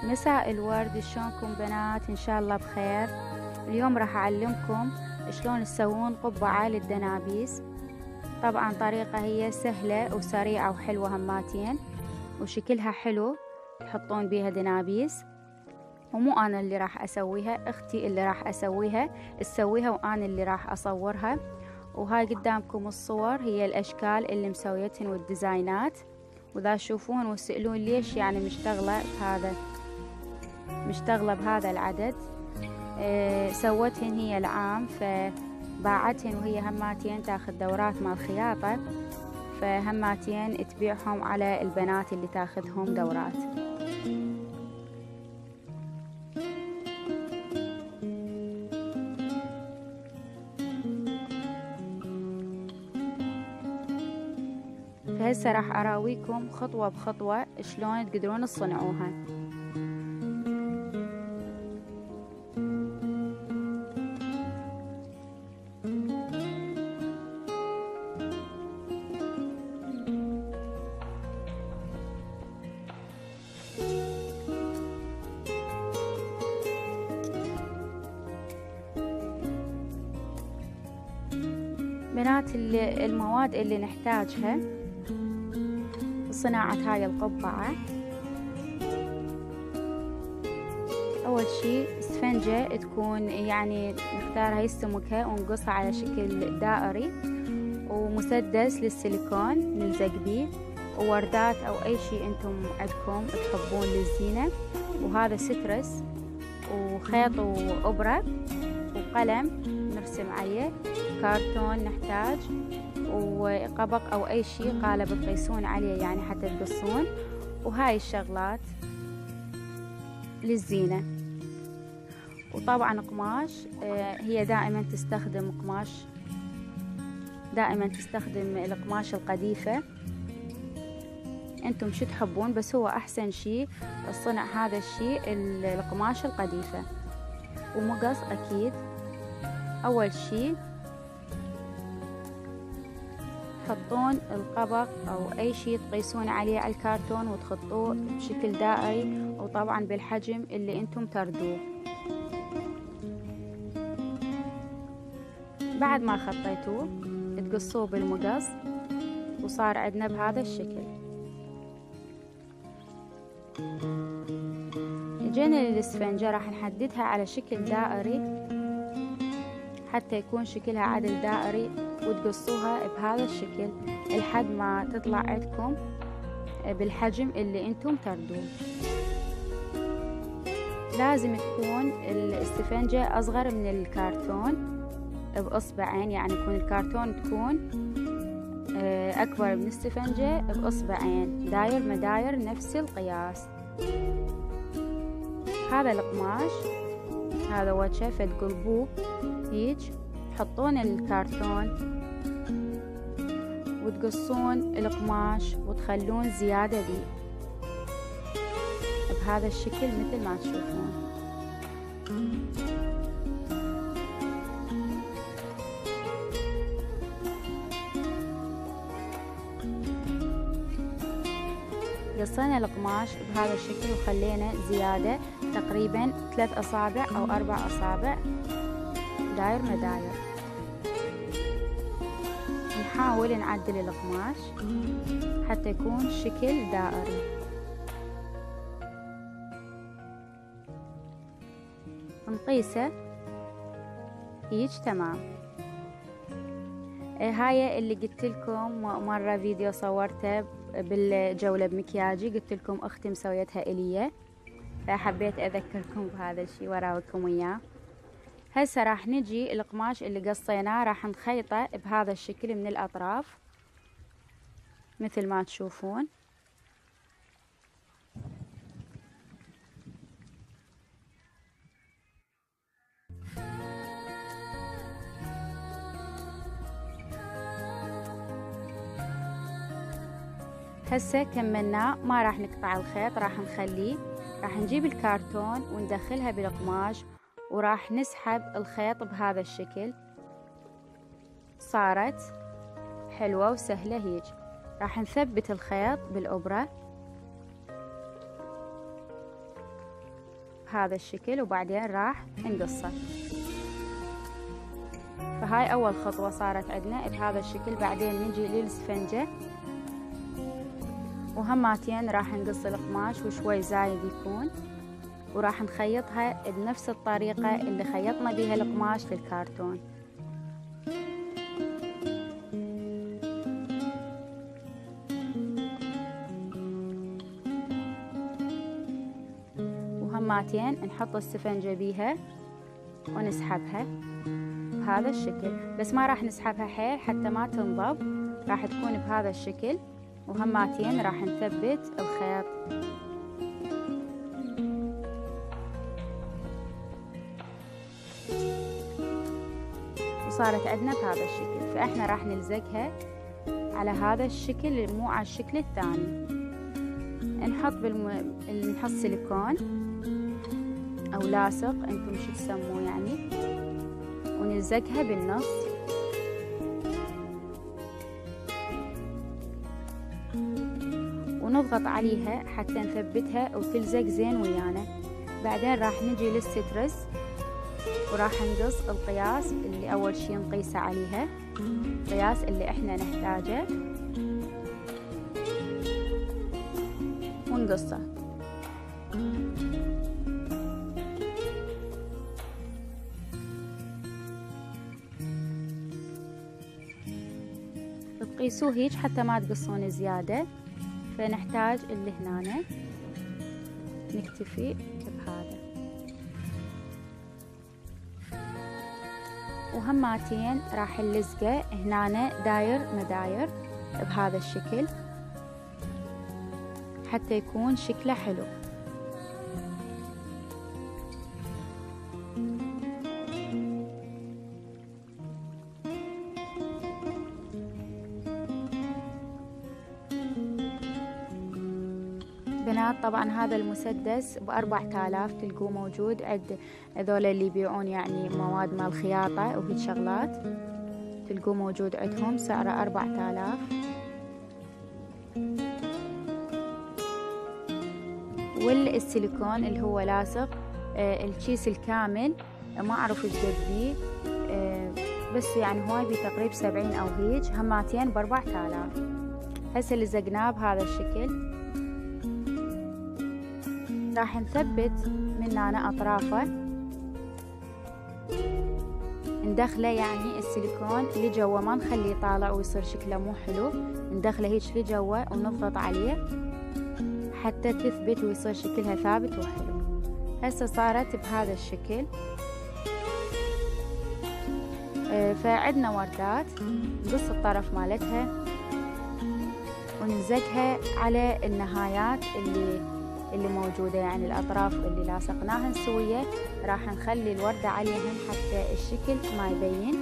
مساء الورد، شلونكم بنات؟ ان شاء الله بخير. اليوم راح اعلمكم شلون تسوون قبعة للدنابيس. طبعا طريقة هي سهلة وسريعة وحلوة هماتين، وشكلها حلو تحطون بيها دنابيس. ومو انا اللي راح اسويها، اختي اللي راح تسويها وانا اللي راح اصورها. وهاي قدامكم الصور، هي الاشكال اللي مسويتهن والديزاينات. واذا تشوفون وتسألون ليش يعني مشتغلة بهذا العدد، سوتهن هي العام، فباعتهن وهي هماتين تاخذ دورات مال خياطة، فهماتين تبيعهم على البنات اللي تاخذهم دورات. فهسه راح اراويكم خطوة بخطوة شلون تقدرون تصنعوها. بنات، المواد اللي نحتاجها لصناعة هاي القبعة: أول شي اسفنجة تكون يعني نختار هاي سمكها ونقصها على شكل دائري، ومسدس للسيليكون نلزق بيه، ووردات أو أي شي أنتم عندكم تحبون للزينة، وهذا سترس، وخيط وإبرة، وقلم نرسم عليه، كارتون نحتاج، وقبق أو أي شي قالب تقيسون عليه يعني حتى تقصون، وهاي الشغلات للزينة. وطبعا قماش، هي دائما تستخدم القماش القديفة. انتم شو تحبون، بس هو احسن شي الصنع هذا الشي القماش القديفة. ومقص اكيد. اول شي تحطون القبق او اي شي تقيسون عليه على الكرتون وتخطوه بشكل دائري، وطبعا بالحجم اللي انتم تردوه. بعد ما خطيتوه تقصوه بالمقص، وصار عندنا بهذا الشكل. جينا للاسفنجة راح نحددها على شكل دائري حتى يكون شكلها عدل دائري، وتقصوها بهذا الشكل لحد ما تطلع عندكم بالحجم اللي انتم تردوه. لازم تكون الاسفنجة اصغر من الكرتون بإصبعين، يعني يكون الكرتون تكون أكبر من السفنجة بإصبعين، داير مداير نفس القياس. هذا القماش هذا وجهه فتقلبوه هيج، تحطون الكرتون وتقصون القماش وتخلون زيادة بيه بهذا الشكل مثل ما تشوفون. قصينا القماش بهذا الشكل وخلينا زيادة تقريبا 3 أصابع أو 4 أصابع داير مداير. نحاول نعدل القماش حتى يكون شكل دائري. نقيسه هيج تمام. هاي اللي قلت لكم مرة فيديو صورته بالجولة بمكياجي، قلت لكم اختي مسويتها الي، فحبيت اذكركم بهذا الشي وراويكم اياه. هسه راح نجي القماش اللي قصيناه راح نخيطه بهذا الشكل من الاطراف مثل ما تشوفون. هسه كملناه، ما راح نقطع الخيط، راح نخليه. راح نجيب الكرتون وندخلها بالقماش، وراح نسحب الخيط بهذا الشكل. صارت حلوة وسهلة هيج. راح نثبت الخيط بالإبرة بهذا الشكل وبعدين راح نقصه. فهاي أول خطوة صارت عندنا بهذا الشكل. بعدين نجي للإسفنجة وهماتين راح نقص القماش وشوي زايد يكون، وراح نخيطها بنفس الطريقة اللي خيطنا بيها القماش للكرتون. وهماتين نحط السفنجة بيها ونسحبها بهذا الشكل، بس ما راح نسحبها حيل حتى ما تنضب، راح تكون بهذا الشكل. وهماتين راح نثبت الخيط. وصارت عندنا بهذا الشكل. فاحنا راح نلزقها على هذا الشكل مو على الشكل الثاني. نحط سيليكون او لاصق انتم شو تسموه يعني، ونلزقها بالنص. ونضغط عليها حتى نثبتها وتلزق زين ويانا. بعدين راح نجي للسترس وراح نقص القياس اللي اول شي نقيسه عليها، القياس اللي احنا نحتاجه، ونقصه. تقيسوه هيج حتى ما تقصون زيادة. فنحتاج اللي هنا نكتفي بهذا. وهماتين راح نلزقه هنا داير مداير بهذا الشكل حتى يكون شكله حلو. بنات طبعا هذا المسدس ب4000 تلقوه موجود عند هذول اللي يبيعون يعني مواد مال خياطة وهيك شغلات، تلقوه موجود عندهم سعره 4000. والسيليكون اللي هو لاصق الكيس الكامل ما اعرف ايش قد بيه، بس يعني هواي بيه تقريبا 70 او هيج، هماتين ب4000. هسه لزقناه بهذا الشكل. راح نثبت من هنا اطرافه، ندخله يعني السيليكون لجوا، ما نخليه طالع ويصير شكله مو حلو، ندخله هيك لجوا ونضغط عليه حتى تثبت ويصير شكلها ثابت وحلو. هسه صارت بهذا الشكل. فعندنا وردات نقص الطرف مالتها ونلزقها على النهايات اللي موجودة، يعني الأطراف اللي لاصقناها سوية راح نخلي الوردة عليهن حتى الشكل ما يبين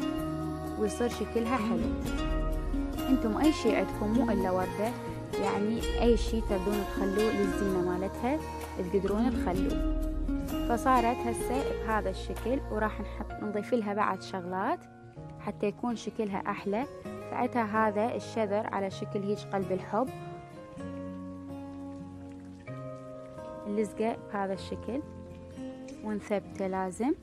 ويصير شكلها حلو. انتم اي شي عندكم مو الا وردة، يعني اي شي تبون تخلوه للزينة مالتها تقدرون تخلوه. فصارت هسه بهذا الشكل، وراح نضيف لها بعد شغلات حتى يكون شكلها احلى. فعتها هذا الشذر على شكل هيج قلب الحب، نلزقه بهذا الشكل ونثبته لازم.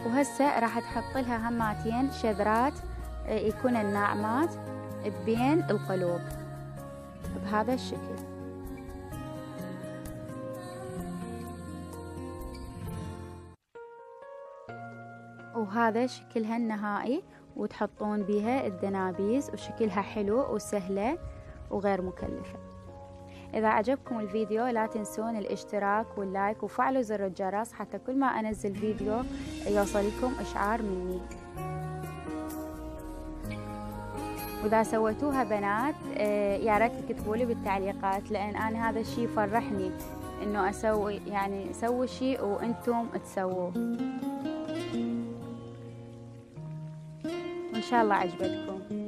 وهسه راح تحط لها هماتين شذرات يكون الناعمات بين القلوب بهذا الشكل. وهذا شكلها النهائي، وتحطون بيها الدنابيز وشكلها حلو وسهلة وغير مكلفة. إذا عجبكم الفيديو لا تنسون الاشتراك واللايك وفعلوا زر الجرس حتى كل ما أنزل فيديو يوصلكم إشعار مني. وإذا سويتوها بنات يا ريت تكتبوا لي بالتعليقات، لأن أنا هذا الشيء يفرحني إنه أسوي شيء وأنتم تسووه، وإن شاء الله عجبتكم.